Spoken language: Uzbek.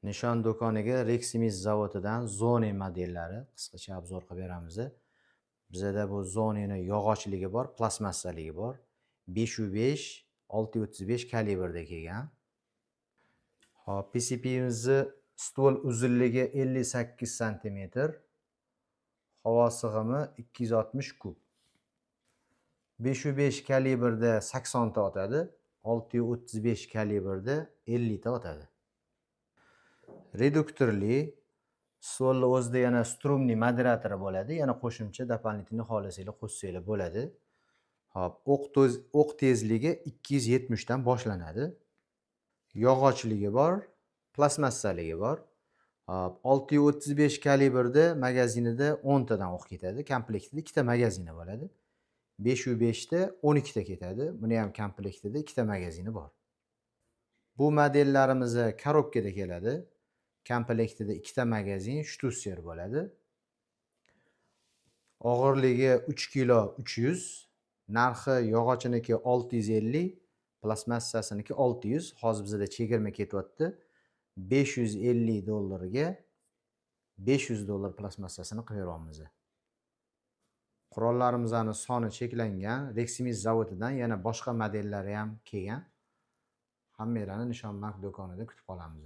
Nishon do'koniga Reximiz zavodidan Zone modellari qisqacha obzor qilib beramiz. Bizda bu Zone'ning yog'ochligi bor, plastmassaligi bor. 505 635 kalibrda kelgan. Hop, PCB'imizni stol uzunligi 58 sm, havo sig'imi 260 kub. 505 kalibrda 80 ta otadi, 635 kalibrda 50 ta otadi. Reduktorli, stolni o'zida yana strumli moderatori bo'ladi, yana qo'shimcha doполнительный xohlasanglar qo'shsanglar bo'ladi. Hop, o'q tezligi 270 dan boshlanadi. Yog'ochligi bor, plastmassaligi bor. Hop, 635 kalibrda magazinida 10 tadan o'q ketadi. Komplektida 2 ta magazini bo'ladi. 505 da 12 ta ketadi. Buni ham komplektida 2 ta magazini bor. Bu modellarimiz korobkada keladi. Komplektida 2 ta magazin, shtusser bo'ladi. Og'irligi 3 kilo 300, narxi yog'ochiniki 650, plastmassasiniki 600. Hozir bizda chegirma ketyapti. $550 ga $500 plastmassasini qilib beryapmiz. Qurollarimizning soni cheklangan. Reximiz zavodidan yana boshqa modellari ham kelgan. Hammalarni Nishon Mark do'konida kutib qolamiz.